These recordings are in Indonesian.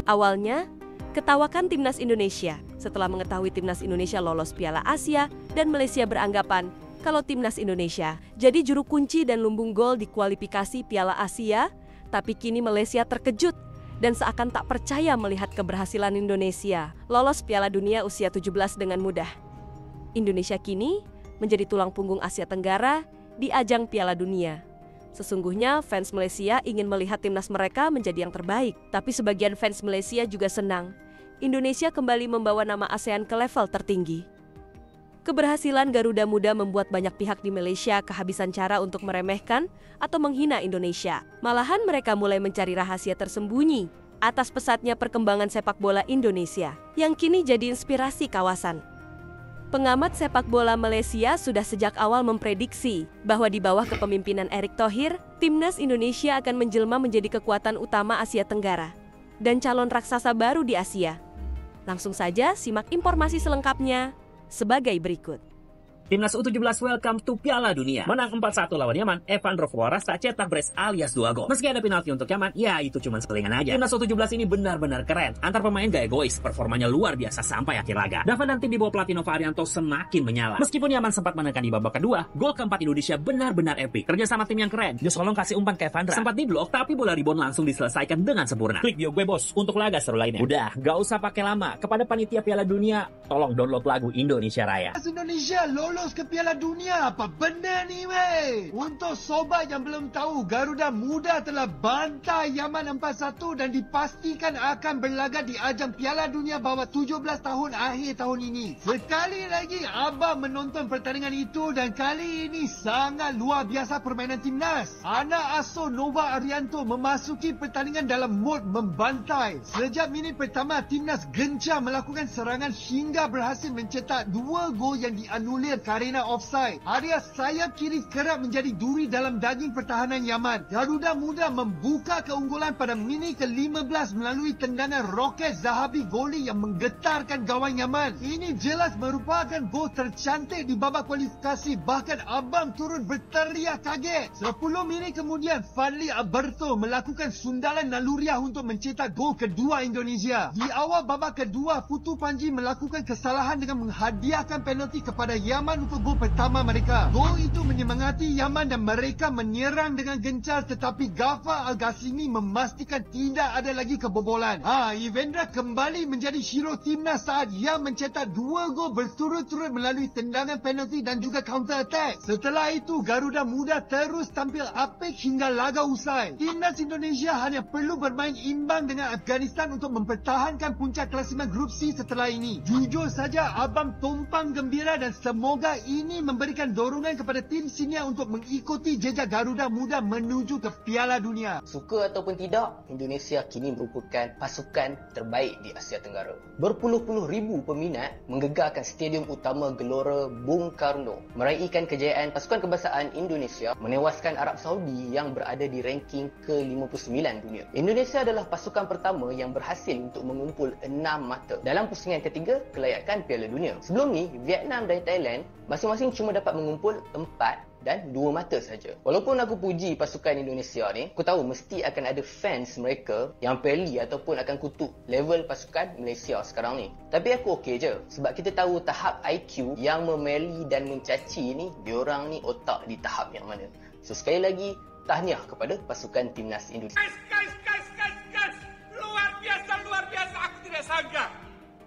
Awalnya, ketawakan timnas Indonesia setelah mengetahui timnas Indonesia lolos Piala Asia dan Malaysia beranggapan kalau timnas Indonesia jadi juru kunci dan lumbung gol di kualifikasi Piala Asia, tapi kini Malaysia terkejut dan seakan tak percaya melihat keberhasilan Indonesia lolos Piala Dunia usia 17 dengan mudah. Indonesia kini menjadi tulang punggung Asia Tenggara di ajang Piala Dunia. Sesungguhnya fans Malaysia ingin melihat timnas mereka menjadi yang terbaik, tapi sebagian fans Malaysia juga senang Indonesia kembali membawa nama ASEAN ke level tertinggi. Keberhasilan Garuda Muda membuat banyak pihak di Malaysia kehabisan cara untuk meremehkan atau menghina Indonesia. Malahan mereka mulai mencari rahasia tersembunyi atas pesatnya perkembangan sepak bola Indonesia yang kini jadi inspirasi kawasan. Pengamat sepak bola Malaysia sudah sejak awal memprediksi bahwa di bawah kepemimpinan Erick Thohir, timnas Indonesia akan menjelma menjadi kekuatan utama Asia Tenggara dan calon raksasa baru di Asia. Langsung saja simak informasi selengkapnya sebagai berikut. Timnas U17 welcome to Piala Dunia. Menang 4-1 lawan Yaman, Evandro Flores tak cetak brace alias 2 gol. Meski ada penalti untuk Yaman, ya itu cuma selingan aja. Timnas U17 ini benar-benar keren. Antar pemain gak egois, performanya luar biasa sampai akhir laga. Dava dan tim di bawah pelatih Nova Arianto semakin menyala. Meskipun Yaman sempat menekan di babak kedua, gol keempat Indonesia benar-benar epic. Kerja sama tim yang keren. Josolong kasih umpan ke Evandra. Sempat diblok, tapi bola rebound langsung diselesaikan dengan sempurna. Klik bio gue bos untuk laga seru lainnya. Udah, gak usah pakai lama. Kepada panitia Piala Dunia, tolong download lagu Indonesia Raya. Indonesia lolos ke Piala Dunia. Apa benda ni weh? Untuk sobat yang belum tahu, Garuda Muda telah bantai Yaman 4-1 dan dipastikan akan berlaga di ajang Piala Dunia bawah 17 tahun akhir tahun ini. Sekali lagi abang menonton pertandingan itu dan kali ini sangat luar biasa permainan timnas. Anak asuh Nova Arianto memasuki pertandingan dalam mod membantai. Sejak minit pertama, timnas gencar melakukan serangan hingga berhasil mencetak 2 gol yang dianulir karena offside. Area sayap kiri kerap menjadi duri dalam daging pertahanan Yaman. Garuda Muda membuka keunggulan pada minit ke-15 melalui tendangan roket Zahabi Goli yang menggetarkan gawang Yaman. Ini jelas merupakan gol tercantik di babak kualifikasi. Bahkan abang turun berteriak kaget. 10 minit kemudian, Fadli Alberto melakukan sundalan naluriah untuk mencetak gol kedua Indonesia. Di awal babak kedua, Putu Panji melakukan kesalahan dengan menghadiahkan penalti kepada Yaman untuk gol pertama mereka. Gol itu menyemangati Yaman dan mereka menyerang dengan gencar, tetapi Ghaffar Al-Ghassimi memastikan tidak ada lagi kebobolan. Evandra kembali menjadi hero timnas saat ia mencetak 2 gol berturut-turut melalui tendangan penalti dan juga counter attack. Setelah itu, Garuda Muda terus tampil apik hingga laga usai. Timnas Indonesia hanya perlu bermain imbang dengan Afghanistan untuk mempertahankan puncak klasemen grup C setelah ini. Jujur saja, abang tumpang gembira dan semoga ini memberikan dorongan kepada tim senior untuk mengikuti jejak Garuda Muda menuju ke Piala Dunia. Suka ataupun tidak, Indonesia kini merupakan pasukan terbaik di Asia Tenggara. Berpuluh-puluh ribu peminat menggegarkan stadium utama Gelora Bung Karno, meraihkan kejayaan pasukan kebangsaan Indonesia menewaskan Arab Saudi yang berada di ranking ke-59 dunia. Indonesia adalah pasukan pertama yang berhasil untuk mengumpul 6 mata dalam pusingan ketiga kelayakan Piala Dunia. Sebelum ni, Vietnam dan Thailand masing-masing cuma dapat mengumpul 4 dan 2 mata saja. Walaupun aku puji pasukan Indonesia ni, aku tahu mesti akan ada fans mereka yang peli ataupun akan kutuk level pasukan Malaysia sekarang ni. Tapi aku okey je, sebab kita tahu tahap IQ yang memeli dan mencaci ni, diorang ni otak di tahap yang mana. So sekali lagi, tahniah kepada pasukan timnas Indonesia. Guys. Luar biasa. Aku tidak sangka.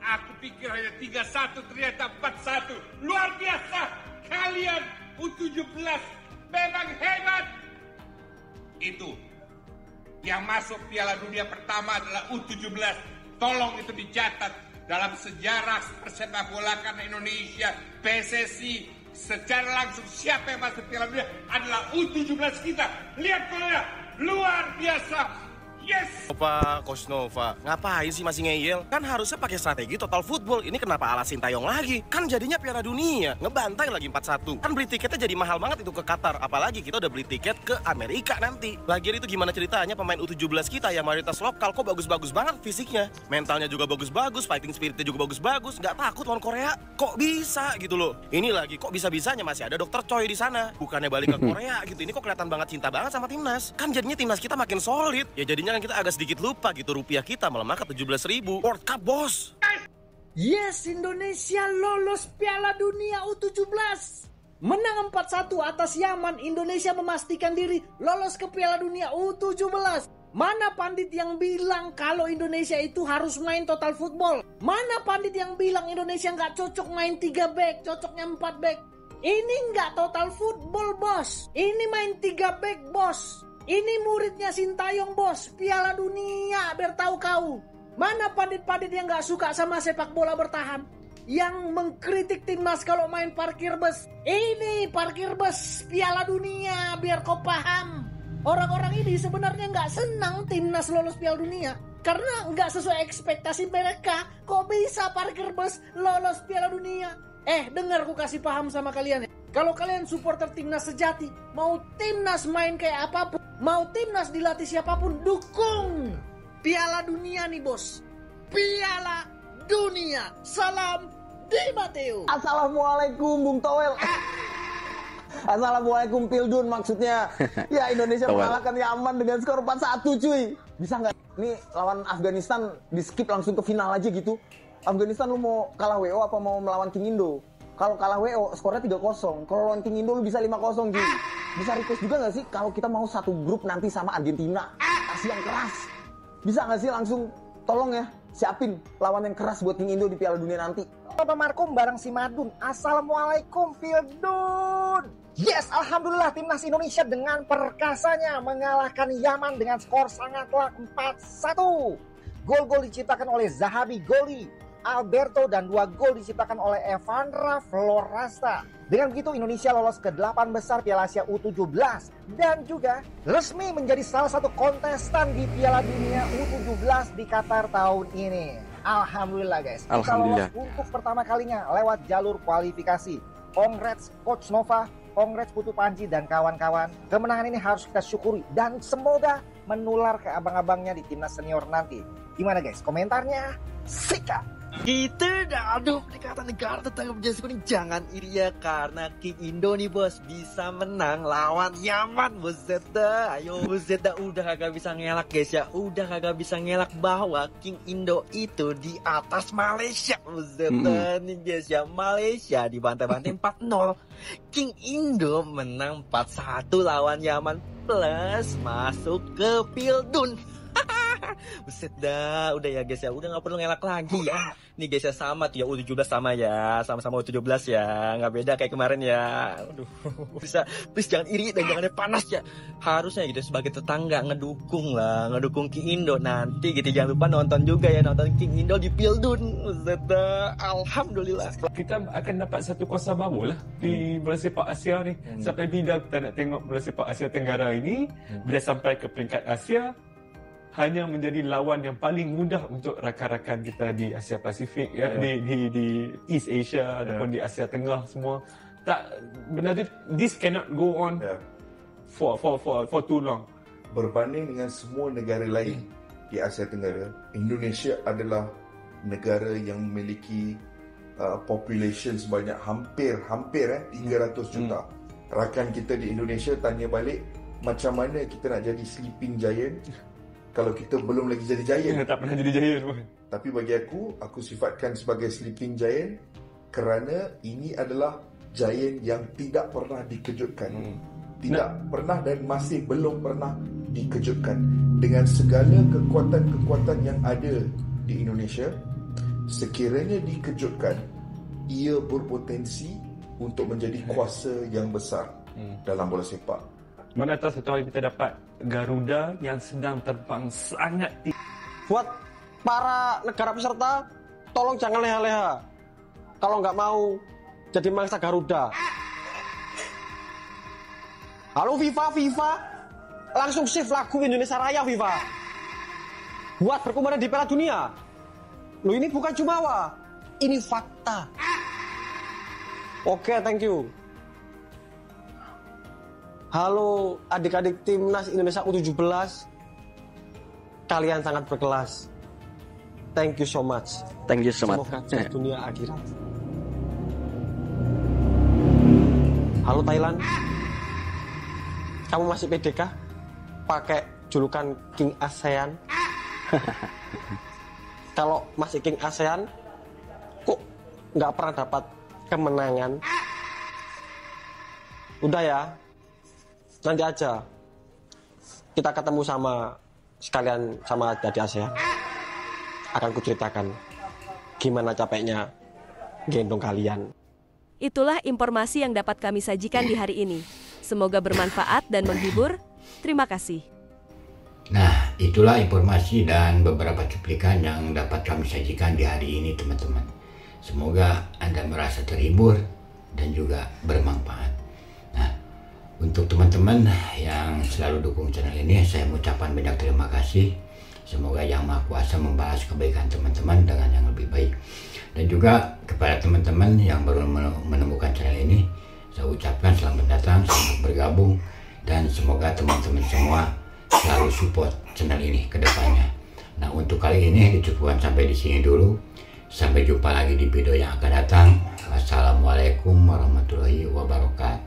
Aku pikir hanya 3-1, ternyata 4-1. Luar biasa. Kalian U17 memang hebat. Itu yang masuk Piala Dunia pertama adalah U17. Tolong itu dicatat dalam sejarah persepak bolakan Indonesia. PSSI secara langsung siapa yang masuk Piala Dunia adalah U17 kita. Lihat Korea, luar biasa. Yes. Coach Nova, ngapain sih masih ngeyel? Kan harusnya pakai strategi total football. Ini kenapa ala Sintayong lagi? Kan jadinya Piala Dunia, ngebantai lagi 4-1. Kan beli tiketnya jadi mahal banget itu ke Qatar. Apalagi kita udah beli tiket ke Amerika nanti. Lagian itu gimana ceritanya pemain U17 kita yang mayoritas lokal kok bagus-bagus banget fisiknya. Mentalnya juga bagus-bagus, fighting spiritnya juga bagus-bagus. Nggak takut lawan Korea. Kok bisa gitu loh? Ini lagi kok bisa-bisanya masih ada dokter Choi di sana. Bukannya balik ke Korea gitu. Ini kok kelihatan banget cinta banget sama timnas. Kan jadinya timnas kita makin solid. Ya jadinya jangan-jangan kita agak sedikit lupa gitu, rupiah kita melemah ke 17.000. World Cup, bos. Yes, Indonesia lolos Piala Dunia U17. Menang 4-1 atas Yaman, Indonesia memastikan diri lolos ke Piala Dunia U17. Mana pandit yang bilang kalau Indonesia itu harus main total football? Mana pandit yang bilang Indonesia nggak cocok main 3 back, cocoknya 4 back? Ini nggak total football, bos. Ini main 3 back, bos. Ini muridnya Sintayong, bos. Piala Dunia, biar tahu kau. Mana pandit-pandit yang nggak suka sama sepak bola bertahan? Yang mengkritik timnas kalau main parkir bus. Ini parkir bus Piala Dunia, biar kau paham. Orang-orang ini sebenarnya nggak senang timnas lolos Piala Dunia karena nggak sesuai ekspektasi mereka. Kok bisa parkir bus lolos Piala Dunia? Dengar aku kasih paham sama kalian ya. Kalau kalian supporter timnas sejati, mau timnas main kayak apapun, mau timnas dilatih siapapun, dukung Piala Dunia nih, bos. Piala Dunia. Salam Di Mateo. Assalamualaikum Bung Towel. Assalamualaikum Pildun maksudnya. Ya, Indonesia mengalahkan Yaman dengan skor 4-1 cuy. Bisa nggak? Nih lawan Afghanistan di skip langsung ke final aja gitu. Afghanistan lu mau kalah WO apa mau melawan King Indo? Kalau kalah WO skornya 3-0. Kalau lawan King Indo lu bisa 5-0 cuy. Bisa request juga nggak sih kalau kita mau satu grup nanti sama Argentina? Kasih yang keras. Bisa nggak sih langsung tolong ya siapin lawan yang keras buat King Indo di Piala Dunia nanti. Bapak Markum bareng si Madun. Assalamualaikum Pildun. Yes, alhamdulillah timnas Indonesia dengan perkasanya mengalahkan Yaman dengan skor sangatlah 4-1. Gol-gol diciptakan oleh Zahabi Goli, Alberto, dan 2 gol diciptakan oleh Evandra Florasta. Dengan begitu Indonesia lolos ke 8 besar Piala Asia U17 dan juga resmi menjadi salah satu kontestan di Piala Dunia U17 di Qatar tahun ini. Alhamdulillah guys, kita lolos untuk pertama kalinya lewat jalur kualifikasi. Congrats Coach Nova, congrats Putu Panji dan kawan-kawan. Kemenangan ini harus kita syukuri dan semoga menular ke abang-abangnya di timnas senior nanti. Gimana guys, komentarnya? Sika! Kita dah aduh pendekatan negara tetangga berjasa kuning. Jangan iri ya karena King Indo nih bos bisa menang lawan Yaman. Buset dah, ayo buset dah, udah kagak bisa ngelak guys ya. Udah kagak bisa ngelak bahwa King Indo itu di atas Malaysia. Buset dah nih guys ya, Malaysia dibantai-bantai 4-0. King Indo menang 4-1 lawan Yaman plus masuk ke Pildun. Buset dah, udah ya guys ya, udah gak perlu ngelak lagi ya. Nih guys ya, sama tuh ya, U17 sama ya, sama-sama U17 ya, gak beda kayak kemarin ya. Aduh, bisa, please jangan iri dan jangan panas ya. Harusnya gitu sebagai tetangga ngedukung King Indo nanti gitu. Jangan lupa nonton juga ya, nonton King Indo di Pildun. Buset dah, alhamdulillah. Kita akan dapat satu kuasa baru lah di bola sepak Asia ni. Sampai bila kita nak tengok bola sepak Asia Tenggara ini, bila sampai ke peringkat Asia, hanya menjadi lawan yang paling mudah untuk rakan-rakan kita di Asia Pasifik ya, di East Asia ataupun di Asia Tengah semua. Tak benar, this cannot go on for too long. Berbanding dengan semua negara lain di Asia Tenggara, Indonesia adalah negara yang memiliki population sebanyak hampir 300 juta. Rakan kita di Indonesia tanya balik, macam mana kita nak jadi sleeping giant kalau kita belum lagi jadi giant. Tak pernah jadi giant pun. Tapi bagi aku sifatkan sebagai sleeping giant kerana ini adalah giant yang tidak pernah dikejutkan. Tidak pernah dan masih belum pernah dikejutkan. Dengan segala kekuatan-kekuatan yang ada di Indonesia, sekiranya dikejutkan, ia berpotensi untuk menjadi kuasa yang besar dalam bola sepak. Mana tahu satu hari kita dapat Garuda yang sedang terbang sangat tinggi. Buat para negara peserta, tolong jangan leha-leha. Kalau nggak mau jadi mangsa Garuda. Halo FIFA, langsung save lagu Indonesia Raya FIFA. Buat berkumpulan di Piala Dunia. Loh, ini bukan jumawa, ini fakta. Oke, thank you. Halo adik-adik timnas Indonesia U17, kalian sangat berkelas. Thank you so much. Thank you so much. Semoga di dunia akhirat. Halo Thailand, kamu masih PDK? Pakai julukan King ASEAN. Kalau masih King ASEAN, kok nggak pernah dapat kemenangan? Udah ya, nanti aja kita ketemu sama sekalian sama Dadi ASEAN. Akan kuceritakan gimana capeknya gendong kalian. Itulah informasi yang dapat kami sajikan di hari ini. Semoga bermanfaat dan menghibur. Terima kasih. Nah, itulah informasi dan beberapa cuplikan yang dapat kami sajikan di hari ini, teman-teman. Semoga Anda merasa terhibur dan juga bermanfaat. Nah, untuk teman-teman yang selalu dukung channel ini, saya mengucapkan banyak terima kasih. Semoga Yang Maha Kuasa membalas kebaikan teman-teman dengan yang lebih baik. Dan juga kepada teman-teman yang baru menemukan channel ini, saya ucapkan selamat datang, selamat bergabung, dan semoga teman-teman semua selalu support channel ini ke depannya. Nah, untuk kali ini dicukupkan sampai di sini dulu. Sampai jumpa lagi di video yang akan datang. Wassalamualaikum warahmatullahi wabarakatuh.